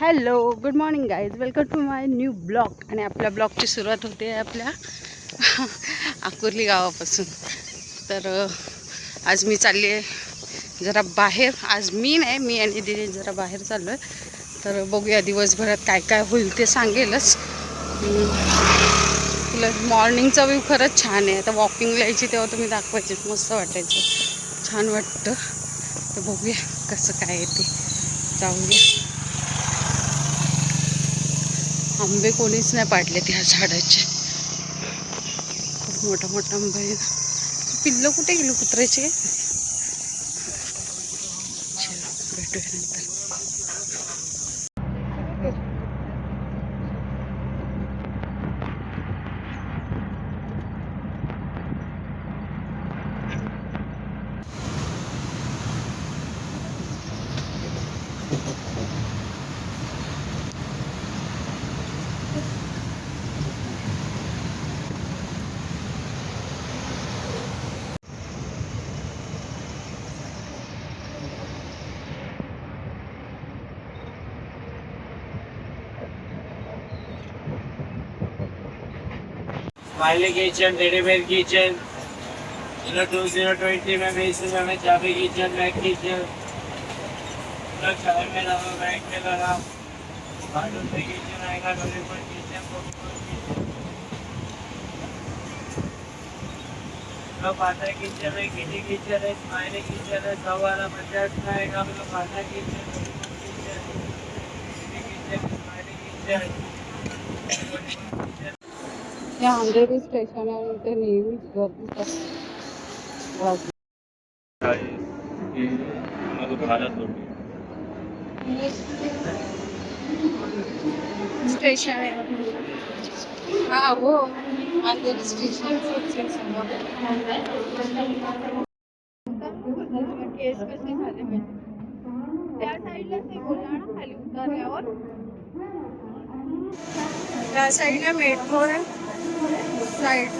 Hello, good morning guys, welcome to my new blog. आणि आपल्या ब्लॉगची सुरुवात होते आपल्या आकुर्ली गावापासून. तर आज मी चालली आहे जरा बाहेर. आज मी नाही, मी आणि दिदी जरा बाहेर चाललो आहे. तर बघूया दिवसभरात काय काय होईल ते सांगेलच. तुला मॉर्निंगचा व्ह्यू खरंच छान आहे. आता वॉकिंगला यायची तेव्हा तुम्ही दाखवायचे, मस्त वाटायचं, छान वाटतं. तर बघूया कसं काय आहे ते, जाऊया. आंबे कोणीच नाही पाडले त्या झाडाचे, खूप मोठा मोठा आंबा आहे. पिल्लं कुठे गेलो कुत्र्याचे? चलो भेटूया नंतर. स्माइली किचन, रेडीमेड किचन, 2020 में बेसिस में चाबी किचन, बैग किचन, चाय में लगा, बैग में लगा, बाथरूम में किचन आएगा, टॉयलेट किचन, पाता किचन है, किटी किचन है, स्माइली किचन है, 100 वाला 50 में आएगा, पाता किचन, किचन, स्माइली किचन. या अंधेरी स्टेशन आहे, इथे नेहमीच गर्दीच असते. स्टेशन आहे, हा हो, अंधेरी स्टेशन. केस कसे झाले माहिती, त्या साईडला ते बोलला ना, खाली उतरल्यावर त्या साईडला मेट्रो आहे, साईड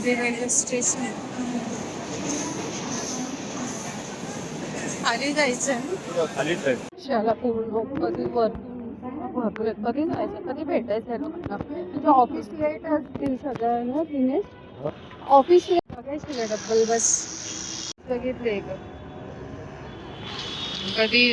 रेल्वे स्टेशन. खाली जायचं शाला पूर्ण कधी वरतून भरपूर कधी जायचं, कधी भेटायचं लोकांना. म्हणजे ऑफिस लेट असतील सगळ्यांना, तिने ऑफिस लेट बघायची डबल बस बघितले का कधी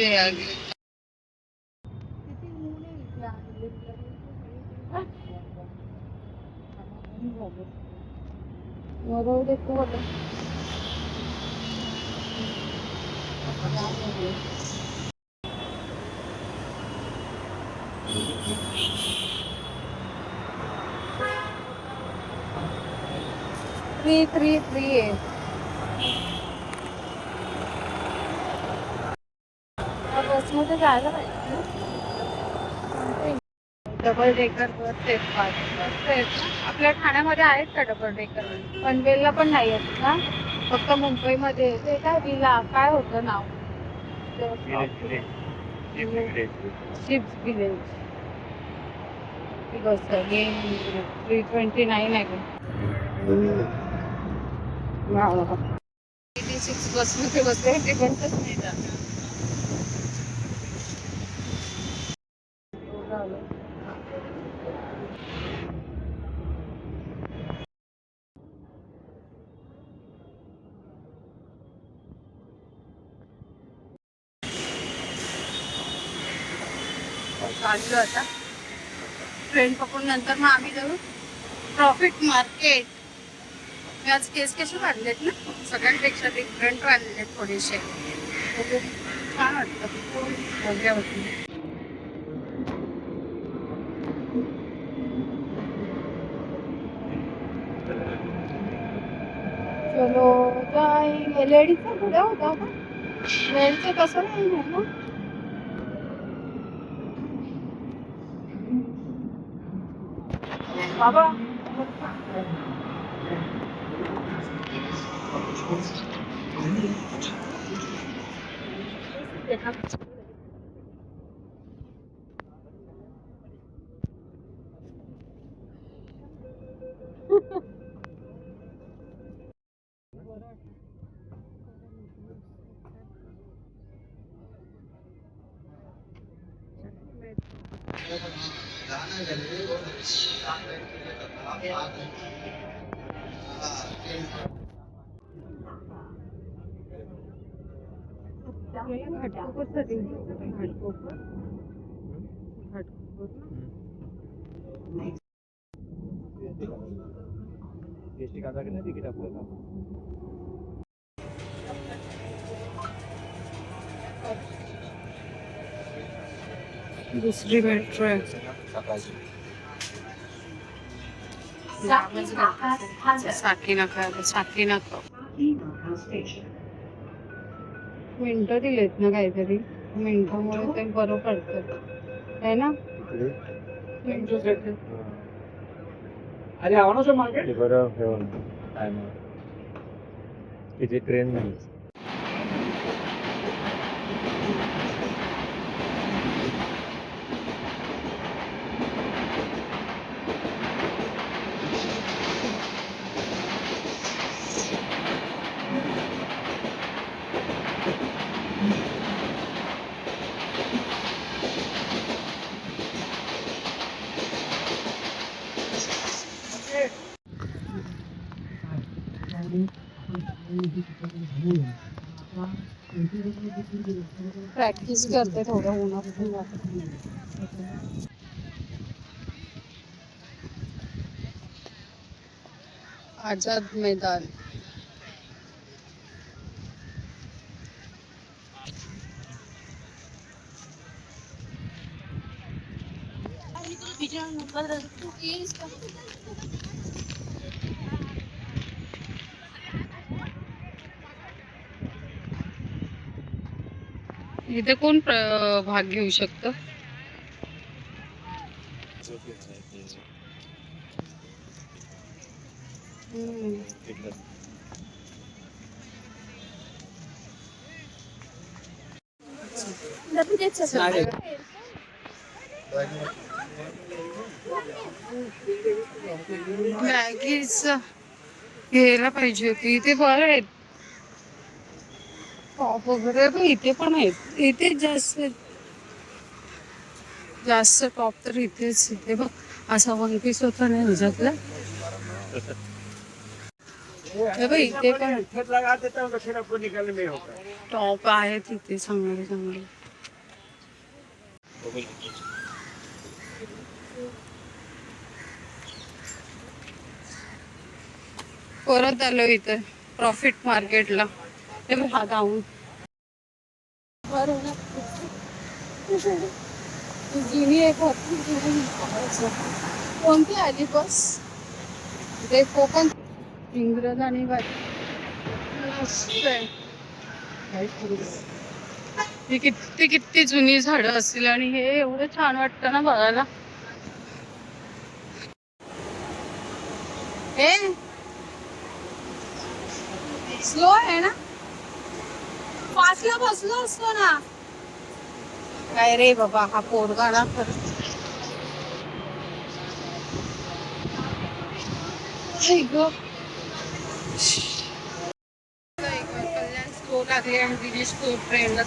थ्री आहे. बसमध्ये जायला पाहिजे. डबल डेकर बस आहेत आपल्या ठाण्यामध्ये आहेत का डबल डेकर? पनवेलला पण नाही आहेत का? फक्त मुंबईमध्ये. ते काय विला काय होतं नाव? शिप्स विलेज बस आहे. 329 आहे का? 86 बसमध्ये बसले, ते बसच नाही जात. चाललो आता ट्रेन पकडून, नंतर मग आम्ही जाऊ प्रॉफिट मार्केट. मी आज केस कसे वाढलेत ना, सगळ्यांपेक्षा डिफरंट वाढलेत थोडेसे. छान वाटतं बघ्यावरती. चलो जाय लेडीजचा पुढे होता का? वेळचं कसं नाही ना बाबा. घाटकोपरसाठी घाटकोपर घाटकोपर तिकीट आपल्याला दुसरी मेट्रो आहे. साकीनाका मिनटं दिलेत ना काहीतरी, मिनटामुळे ते बरं पडतं आहे ना. अरे आवडो सर मार्केट बरं काय तिथे ट्रेन नाही. प्रॅक्टिस करते थोडं उन्हात. आझाद मैदान. इथे कोण भाग घेऊ शकतं? मॅगीच घ्यायला पाहिजे होती. इथे बरं आहेत टॉप वगैरे, पण इथे पण आहेत. इथे जास्त टॉप तर इथेच. इथे बघ असा वन पीस होता ना ह्याच्यातला. इथे पण टॉप आहेत इथे चांगले चांगले. परत आलो इथे प्रॉफिट मार्केटला. ते बघ हा गाऊन जुनी एक होती. कोणती आली बस? ते कोकण इंग्रज आणि किती किती जुनी झाडं असतील आणि हे एवढं छान वाटतं ना बघायला. हे स्लो आहे ना, फास्टला बसलो असतो ना. काय रे बाबा हा पोरगा ना खरंच. कल्याण स्टोर आहे आणि दिनेश स्टोर ट्रेनला